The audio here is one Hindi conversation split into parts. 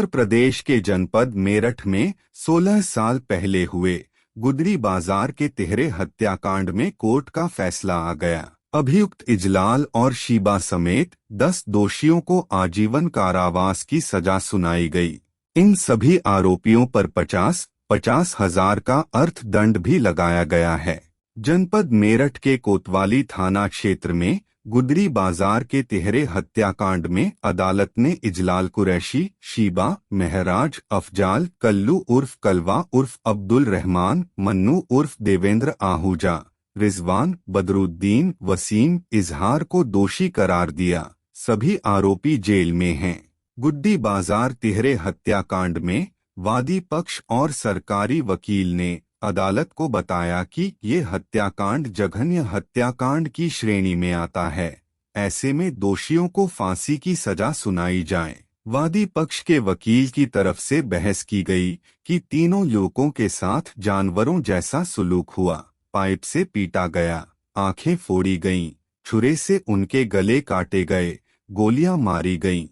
उत्तर प्रदेश के जनपद मेरठ में 16 साल पहले हुए गुदरी बाजार के तिहरे हत्याकांड में कोर्ट का फैसला आ गया। अभियुक्त इजलाल और शीबा समेत 10 दोषियों को आजीवन कारावास की सजा सुनाई गई। इन सभी आरोपियों पर 50-50 हजार का अर्थदंड भी लगाया गया है। जनपद मेरठ के कोतवाली थाना क्षेत्र में गुदरी बाजार के तिहरे हत्याकांड में अदालत ने इजलाल कुरैशी, शीबा, महराज, अफजाल, कल्लू उर्फ कलवा उर्फ अब्दुल रहमान, मन्नू उर्फ देवेंद्र आहूजा, रिजवान, बदरुद्दीन, वसीम, इजहार को दोषी करार दिया। सभी आरोपी जेल में हैं। गुड्डी बाजार तिहरे हत्याकांड में वादी पक्ष और सरकारी वकील ने अदालत को बताया कि ये हत्याकांड जघन्य हत्याकांड की श्रेणी में आता है। ऐसे में दोषियों को फांसी की सजा सुनाई जाए। वादी पक्ष के वकील की तरफ से बहस की गई कि तीनों युवकों के साथ जानवरों जैसा सुलूक हुआ। पाइप से पीटा गया, आंखें फोड़ी गईं, छुरे से उनके गले काटे गए, गोलियां मारी गईं।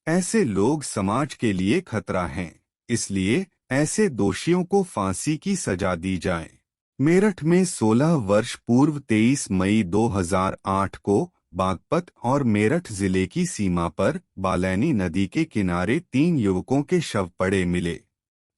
ऐसे लोग समाज के लिए खतरा हैं, इसलिए ऐसे दोषियों को फांसी की सजा दी जाए। मेरठ में 16 वर्ष पूर्व 23 मई 2008 को बागपत और मेरठ जिले की सीमा पर बालैनी नदी के किनारे 3 युवकों के शव पड़े मिले।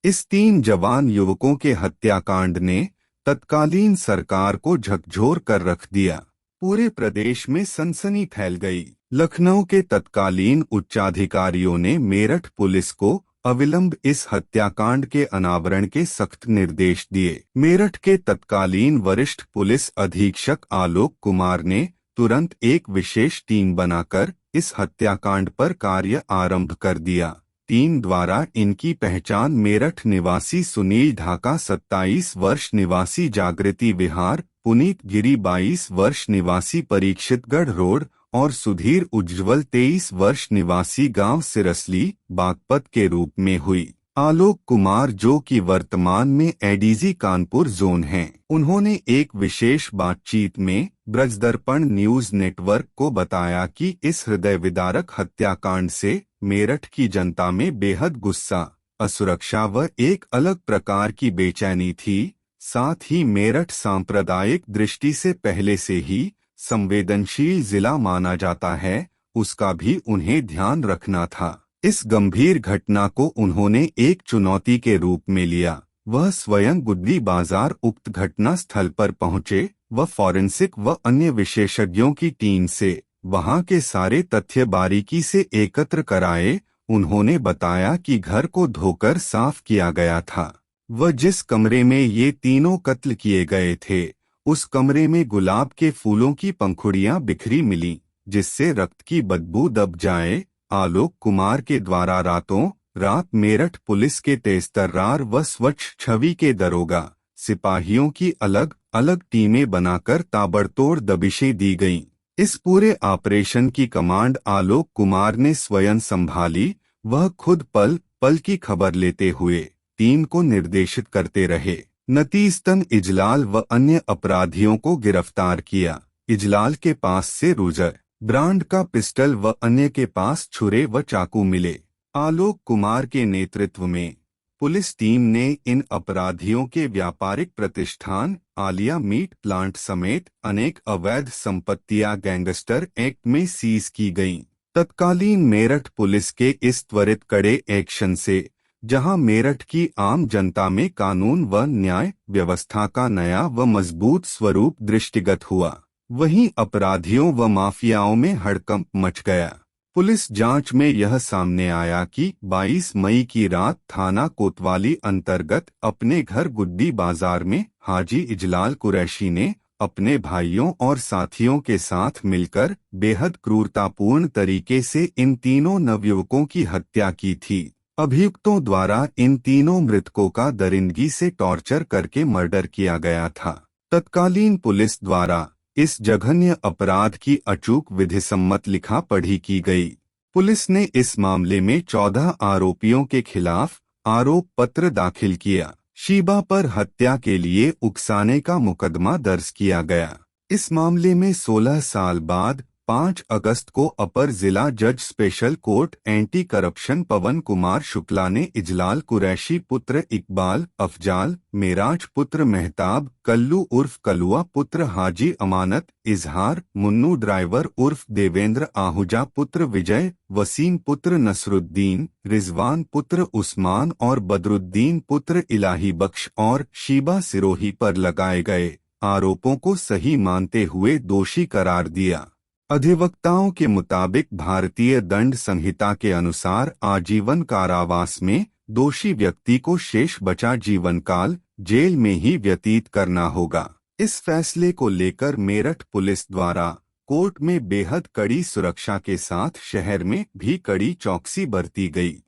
इस 3 जवान युवकों के हत्याकांड ने तत्कालीन सरकार को झकझोर कर रख दिया। पूरे प्रदेश में सनसनी फैल गई। लखनऊ के तत्कालीन उच्चाधिकारियों ने मेरठ पुलिस को अविलंब इस हत्याकांड के अनावरण के सख्त निर्देश दिए। मेरठ के तत्कालीन वरिष्ठ पुलिस अधीक्षक आलोक कुमार ने तुरंत एक विशेष टीम बनाकर इस हत्याकांड पर कार्य आरंभ कर दिया। टीम द्वारा इनकी पहचान मेरठ निवासी सुनील ढाका 27 वर्ष निवासी जागृति विहार, पुनीत गिरी 22 वर्ष निवासी परीक्षितगढ़ रोड और सुधीर उज्ज्वल 23 वर्ष निवासी गांव सिरसली, बागपत के रूप में हुई। आलोक कुमार, जो कि वर्तमान में एडीजी कानपुर जोन हैं, उन्होंने एक विशेष बातचीत में ब्रजदर्पण न्यूज नेटवर्क को बताया कि इस हृदय विदारक हत्याकांड से मेरठ की जनता में बेहद गुस्सा, असुरक्षा व एक अलग प्रकार की बेचैनी थी। साथ ही मेरठ सांप्रदायिक दृष्टि से पहले से ही संवेदनशील जिला माना जाता है, उसका भी उन्हें ध्यान रखना था। इस गंभीर घटना को उन्होंने एक चुनौती के रूप में लिया। वह स्वयं गुड्डी बाजार उक्त घटना स्थल पर पहुंचे व फॉरेंसिक व अन्य विशेषज्ञों की टीम से वहां के सारे तथ्य बारीकी से एकत्र कराए। उन्होंने बताया कि घर को धोकर साफ किया गया था। वह जिस कमरे में ये तीनों कत्ल किए गए थे, उस कमरे में गुलाब के फूलों की पंखुड़ियां बिखरी मिली, जिससे रक्त की बदबू दब जाए। आलोक कुमार के द्वारा रातों रात मेरठ पुलिस के तेजतर्रार व स्वच्छ छवि के दरोगा सिपाहियों की अलग अलग टीमें बनाकर ताबड़तोड़ दबिशें दी गईं। इस पूरे ऑपरेशन की कमांड आलोक कुमार ने स्वयं संभाली। वह खुद पल पल की खबर लेते हुए टीम को निर्देशित करते रहे। नतीजतन इजलाल व अन्य अपराधियों को गिरफ्तार किया। इजलाल के पास से रूजर ब्रांड का पिस्टल व अन्य के पास छुरे व चाकू मिले। आलोक कुमार के नेतृत्व में पुलिस टीम ने इन अपराधियों के व्यापारिक प्रतिष्ठान, आलिया मीट प्लांट समेत अनेक अवैध संपत्तियां गैंगस्टर एक्ट में सीज की गईं। तत्कालीन मेरठ पुलिस के इस त्वरित कड़े एक्शन से जहां मेरठ की आम जनता में कानून व न्याय व्यवस्था का नया व मजबूत स्वरूप दृष्टिगत हुआ, वहीं अपराधियों व माफियाओं में हड़कंप मच गया। पुलिस जांच में यह सामने आया कि 22 मई की रात थाना कोतवाली अंतर्गत अपने घर गुड्डी बाजार में हाजी इजलाल कुरैशी ने अपने भाइयों और साथियों के साथ मिलकर बेहद क्रूरतापूर्ण तरीके से इन तीनों नवयुवकों की हत्या की थी। अभियुक्तों द्वारा इन तीनों मृतकों का दरिंदगी से टॉर्चर करके मर्डर किया गया था। तत्कालीन पुलिस द्वारा इस जघन्य अपराध की अचूक विधिसम्मत लिखा पढ़ी की गई। पुलिस ने इस मामले में 14 आरोपियों के खिलाफ आरोप पत्र दाखिल किया। शीबा पर हत्या के लिए उकसाने का मुकदमा दर्ज किया गया। इस मामले में 16 साल बाद 5 अगस्त को अपर जिला जज स्पेशल कोर्ट एंटी करप्शन पवन कुमार शुक्ला ने इजलाल कुरैशी पुत्र इकबाल अफजाल, मेराज पुत्र मेहताब, कल्लू उर्फ कलुआ पुत्र हाजी अमानत, इजहार, मुन्नू ड्राइवर उर्फ देवेंद्र आहूजा पुत्र विजय, वसीम पुत्र नसरुद्दीन, रिजवान पुत्र उस्मान और बदरुद्दीन पुत्र इलाही बख्श और शीबा सिरोही पर लगाए गए आरोपों को सही मानते हुए दोषी करार दिया। अधिवक्ताओं के मुताबिक भारतीय दंड संहिता के अनुसार आजीवन कारावास में दोषी व्यक्ति को शेष बचा जीवन काल जेल में ही व्यतीत करना होगा। इस फैसले को लेकर मेरठ पुलिस द्वारा कोर्ट में बेहद कड़ी सुरक्षा के साथ शहर में भी कड़ी चौकसी बरती गई।